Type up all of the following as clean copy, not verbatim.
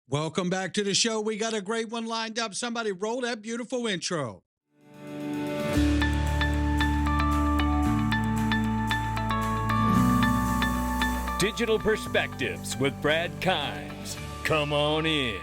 Welcome back to the show. We got a great one lined up. Somebody roll that beautiful intro. Digital Perspectives with Brad Kimes. Come on in.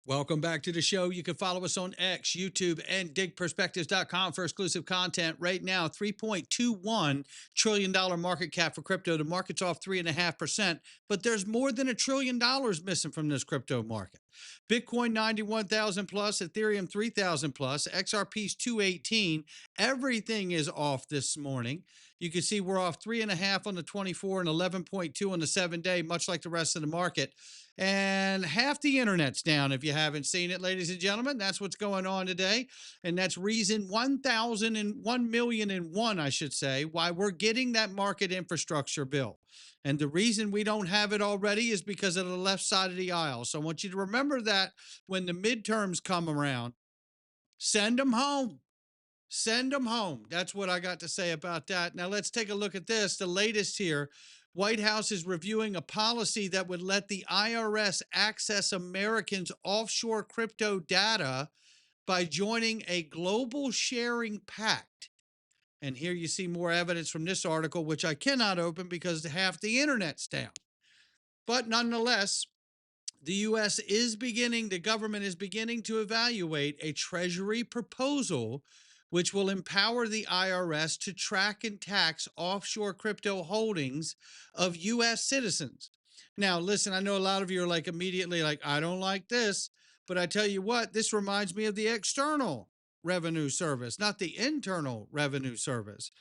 Welcome back to the show. You can follow us on X, YouTube, and DigPerspectives.com for exclusive content. Right now, $3.21 trillion market cap for crypto. The market's off 3.5%, but there's more than $1 trillion missing from this crypto market. Bitcoin 91,000 plus, Ethereum 3,000 plus, XRP's 218. Everything is off this morning. You can see we're off 3.5 on the 24 and 11.2 on the 7-day, much like the rest of the market. And half the internet's down if you haven't seen it, ladies and gentlemen. That's what's going on today. And that's reason 1,001,000,001, I should say, why we're getting that market infrastructure bill. And the reason we don't have it already is because of the left side of the aisle. So I want you to remember that when the midterms come around, send them home. Send them home. That's what I got to say about that. Now let's take a look at this. The latest here. White House is reviewing a policy that would let the IRS access Americans' offshore crypto data by joining a global sharing pact. And here you see more evidence from this article, which I cannot open because half the internet's down. But nonetheless, the government is beginning to evaluate a Treasury proposal which will empower the IRS to track and tax offshore crypto holdings of U.S. citizens. Now, listen, I know a lot of you are like immediately like, I don't like this, but I tell you what, this reminds me of the External Revenue Service, not the Internal Revenue Service.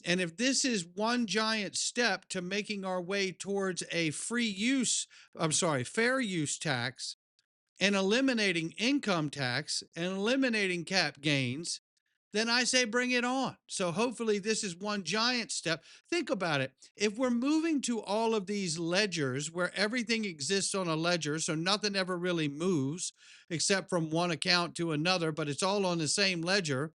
And if this is one giant step to making our way towards a fair use tax and eliminating income tax and eliminating cap gains, then I say bring it on. So hopefully this is one giant step. Think about it. If we're moving to all of these ledgers where everything exists on a ledger, so nothing ever really moves except from one account to another, but it's all on the same ledger,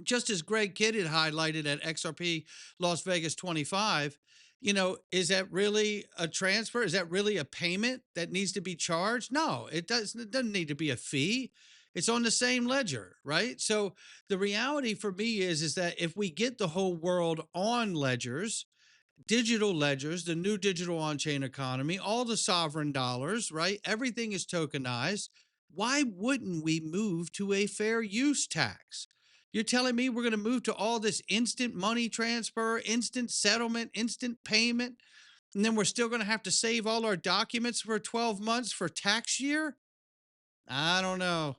just as Greg Kidd had highlighted at XRP Las Vegas 25, is that really a transfer? Is that really a payment that needs to be charged? No, it doesn't need to be a fee. It's on the same ledger, right? So the reality for me is that if we get the whole world on ledgers, digital ledgers, the new digital on-chain economy, all the sovereign dollars, right? Everything is tokenized. Why wouldn't we move to a fair use tax? You're telling me we're going to move to all this instant money transfer, instant settlement, instant payment, and then we're still going to have to save all our documents for 12 months for tax year? I don't know.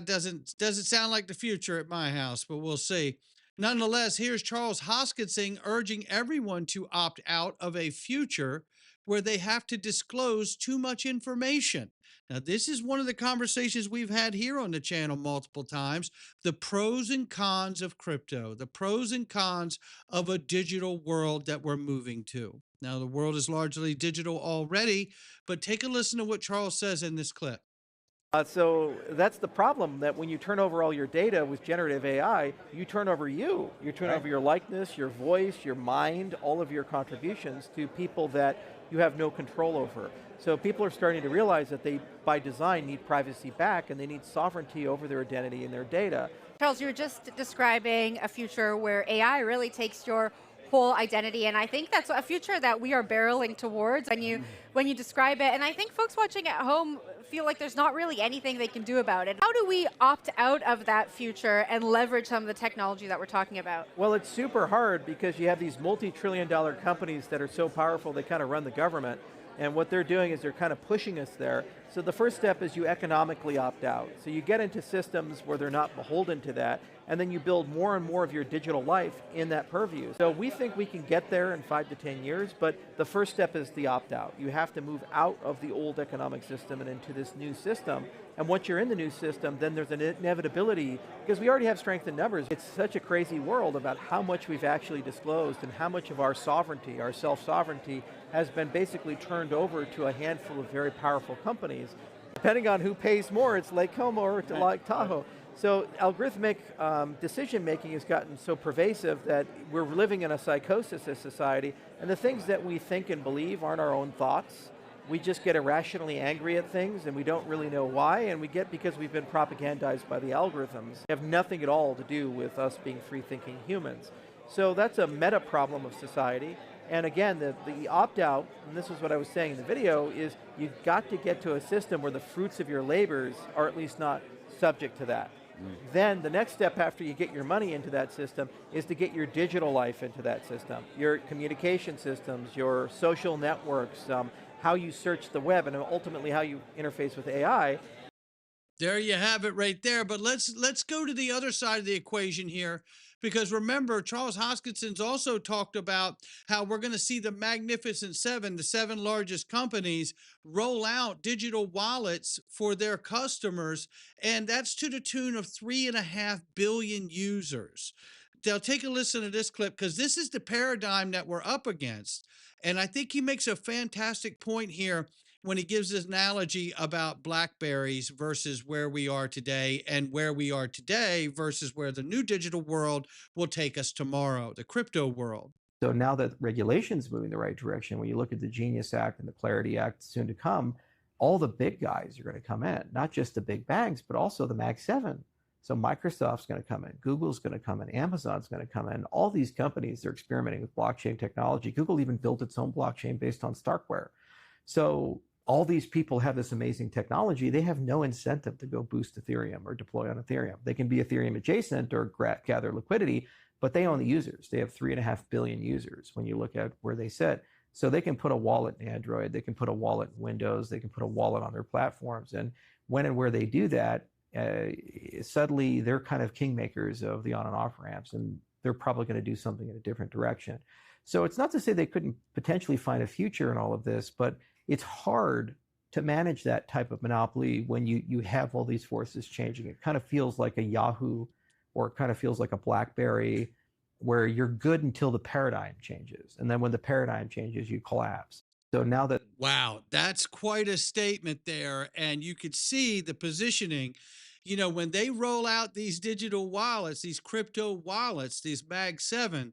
Doesn't sound like the future at my house, but we'll see. Nonetheless, here's Charles Hoskinson urging everyone to opt out of a future where they have to disclose too much information. Now, this is one of the conversations we've had here on the channel multiple times, the pros and cons of crypto, the pros and cons of a digital world that we're moving to. Now, the world is largely digital already, but take a listen to what Charles says in this clip. So that's the problem, that when you turn over all your data with generative AI, you turn over you. You turn over your likeness, your voice, your mind, all of your contributions to people that you have no control over. So people are starting to realize that they, by design, need privacy back and they need sovereignty over their identity and their data. Charles, you were just describing a future where AI really takes your whole identity, and I think that's a future that we are barreling towards when you describe it. And I think folks watching at home feel like there's not really anything they can do about it. How do we opt out of that future and leverage some of the technology that we're talking about? Well, it's super hard because you have these multi-trillion-dollar companies that are so powerful they kind of run the government. And what they're doing is they're kind of pushing us there. So the first step is you economically opt out. So you get into systems where they're not beholden to that, and then you build more and more of your digital life in that purview. So we think we can get there in 5 to 10 years, but the first step is the opt-out. You have to move out of the old economic system and into this new system. And once you're in the new system, then there's an inevitability, because we already have strength in numbers. It's such a crazy world about how much we've actually disclosed and how much of our sovereignty, our self-sovereignty, has been basically turned over to a handful of very powerful companies. Depending on who pays more, it's Lake Como or Lake Tahoe. So algorithmic decision making has gotten so pervasive that we're living in a psychosis as society, and the things that we think and believe aren't our own thoughts. We just get irrationally angry at things and we don't really know why, and we get because we've been propagandized by the algorithms. They have nothing at all to do with us being free-thinking humans. So that's a meta problem of society. And again, the opt-out, and this is what I was saying in the video, is you've got to get to a system where the fruits of your labors are at least not subject to that. Then the next step after you get your money into that system is to get your digital life into that system, your communication systems, your social networks, how you search the web, and ultimately how you interface with AI. There you have it right there. But let's go to the other side of the equation here, because remember, Charles Hoskinson's also talked about how we're going to see the Magnificent Seven, the seven largest companies, roll out digital wallets for their customers, and that's to the tune of 3.5 billion users. Now, take a listen to this clip, because this is the paradigm that we're up against. And I think he makes a fantastic point here when he gives this analogy about Blackberries versus where we are today, and where we are today versus where the new digital world will take us tomorrow, the crypto world. So now that regulation's moving the right direction, when you look at the Genius Act and the Clarity Act soon to come, all the big guys are going to come in, not just the big banks, but also the Mag 7. So Microsoft's going to come in, Google's going to come in, Amazon's going to come in. All these companies are experimenting with blockchain technology. Google even built its own blockchain based on Starkware. So all these people have this amazing technology. They have no incentive to go boost Ethereum or deploy on Ethereum. They can be Ethereum adjacent or gather liquidity, but they own the users. They have 3.5 billion users when you look at where they sit. So they can put a wallet in Android, they can put a wallet in Windows, they can put a wallet on their platforms. And when and where they do that, suddenly they're kind of kingmakers of the on and off ramps, and they're probably going to do something in a different direction. So it's not to say they couldn't potentially find a future in all of this, but it's hard to manage that type of monopoly when you have all these forces changing. It kind of feels like a Yahoo, or it kind of feels like a BlackBerry, where you're good until the paradigm changes. And then when the paradigm changes, you collapse. So now that... Wow, that's quite a statement there. And you could see the positioning. You know, when they roll out these digital wallets, these crypto wallets, these Mag 7,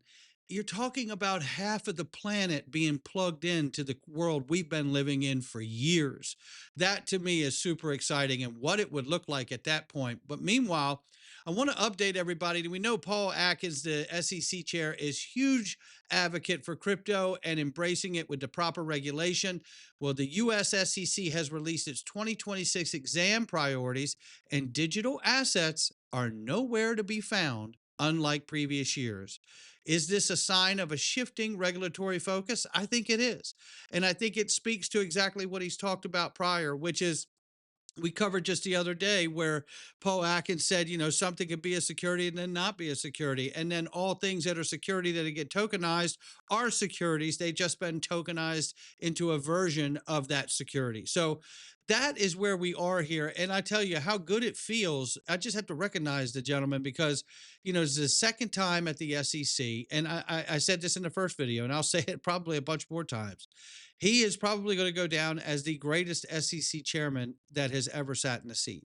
you're talking about half of the planet being plugged into the world we've been living in for years. That to me is super exciting, and what it would look like at that point. But meanwhile, I want to update everybody. We know Paul Atkins, the SEC chair, is huge advocate for crypto and embracing it with the proper regulation. Well, the US SEC has released its 2026 exam priorities, and digital assets are nowhere to be found, unlike previous years. Is this a sign of a shifting regulatory focus? I think it is. And I think it speaks to exactly what he's talked about prior, which is, we covered just the other day where Paul Atkins said, you know, something could be a security and then not be a security. And then all things that are security that get tokenized are securities. They've just been tokenized into a version of that security. So that is where we are here. And I tell you how good it feels. I just have to recognize the gentleman, because, you know, it's the second time at the SEC. And I said this in the first video, and I'll say it probably a bunch more times. He is probably going to go down as the greatest SEC chairman that has ever sat in a seat.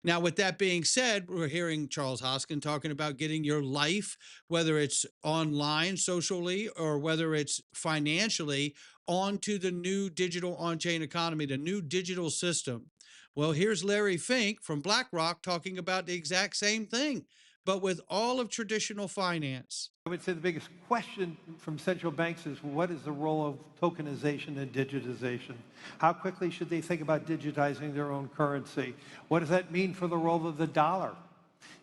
Now, with that being said, we're hearing Charles Hoskin talking about getting your life, whether it's online, socially, or whether it's financially, onto the new digital on-chain economy, the new digital system. Well, here's Larry Fink from BlackRock talking about the exact same thing, but with all of traditional finance. I would say the biggest question from central banks is, what is the role of tokenization and digitization? How quickly should they think about digitizing their own currency? What does that mean for the role of the dollar?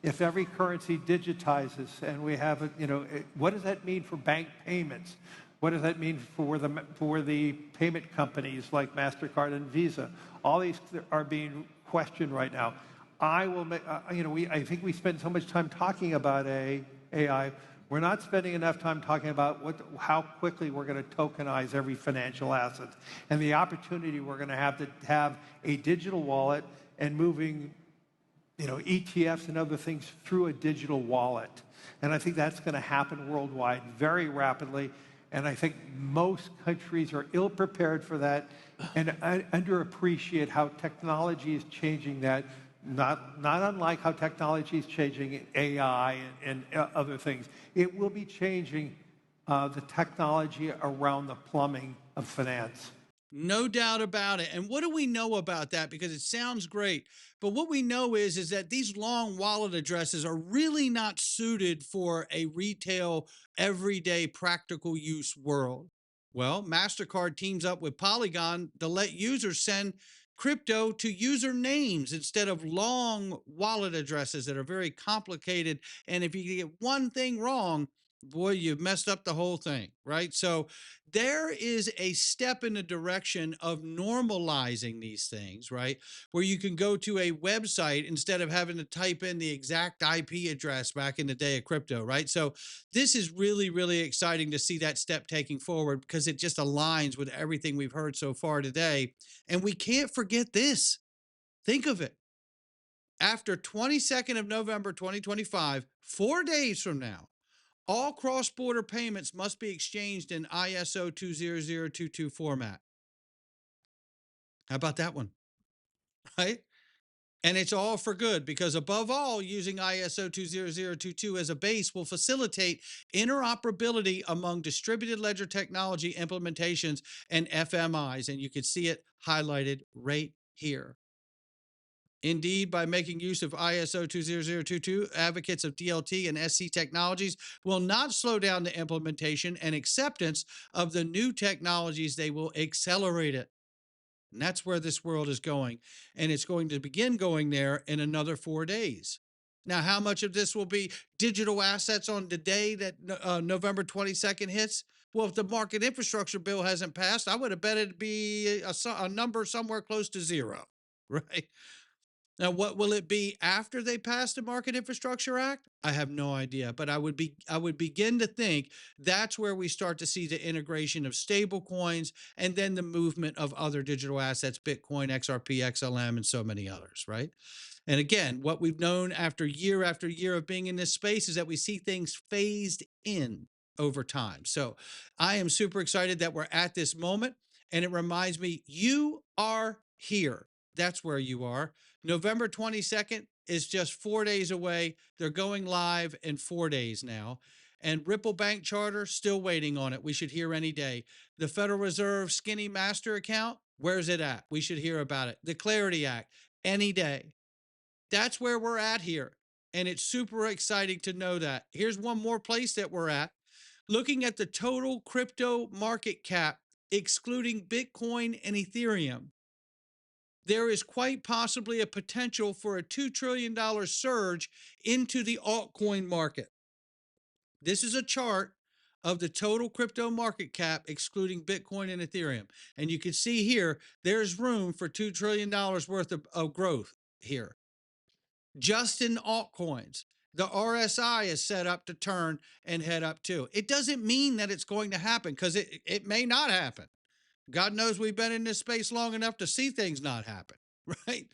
If every currency digitizes and we have, what does that mean for bank payments? What does that mean for the payment companies like MasterCard and Visa? All these are being questioned right now. I think we spend so much time talking about AI. We're not spending enough time talking about how quickly we're going to tokenize every financial asset, and the opportunity we're going to have a digital wallet and moving, ETFs and other things through a digital wallet. And I think that's going to happen worldwide very rapidly. And I think most countries are ill-prepared for that and underappreciate how technology is changing that not unlike how technology is changing AI and other things. It will be changing the technology around the plumbing of finance. No doubt about it. And what do we know about that? Because it sounds great, but what we know is that these long wallet addresses are really not suited for a retail, everyday, practical use world. Well, MasterCard teams up with Polygon to let users send crypto to user names instead of long wallet addresses that are very complicated. And if you get one thing wrong, boy, you've messed up the whole thing, right? So there is a step in the direction of normalizing these things, right? Where you can go to a website instead of having to type in the exact IP address back in the day of crypto, right? So this is really, really exciting to see that step taking forward because it just aligns with everything we've heard so far today. And we can't forget this. Think of it. After 22nd of November, 2025, 4 days from now, all cross-border payments must be exchanged in ISO20022 format. How about that one? Right? And it's all for good because above all, using ISO20022 as a base will facilitate interoperability among distributed ledger technology implementations and FMIs. And you can see it highlighted right here. Indeed, by making use of ISO 20022, advocates of DLT and SC technologies will not slow down the implementation and acceptance of the new technologies. They will accelerate it. And that's where this world is going. And it's going to begin going there in another 4 days. Now, how much of this will be digital assets on the day that November 22nd hits? Well, if the market infrastructure bill hasn't passed, I would have bet it'd be a number somewhere close to zero, right? Now, what will it be after they pass the Market Infrastructure Act? I have no idea, but I would begin to think that's where we start to see the integration of stable coins and then the movement of other digital assets, Bitcoin, XRP, XLM, and so many others, right? And again, what we've known after year of being in this space is that we see things phased in over time. So I am super excited that we're at this moment. And it reminds me, you are here. That's where you are. November 22nd is just 4 days away. They're going live in 4 days now. And Ripple Bank Charter, still waiting on it. We should hear any day. The Federal Reserve Skinny Master account, where's it at? We should hear about it. The Clarity Act, any day. That's where we're at here. And it's super exciting to know that. Here's one more place that we're at. Looking at the total crypto market cap, excluding Bitcoin and Ethereum, there is quite possibly a potential for a $2 trillion surge into the altcoin market. This is a chart of the total crypto market cap, excluding Bitcoin and Ethereum. And you can see here, there's room for $2 trillion worth of growth here. Just in altcoins. The RSI is set up to turn and head up too. It doesn't mean that it's going to happen because it may not happen. God knows we've been in this space long enough to see things not happen, right?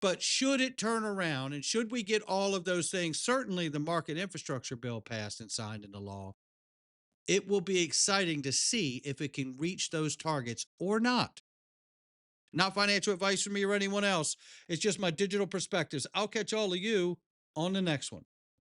But should it turn around and should we get all of those things, certainly the market infrastructure bill passed and signed into law, it will be exciting to see if it can reach those targets or not. Not financial advice from me or anyone else. It's just my digital perspectives. I'll catch all of you on the next one.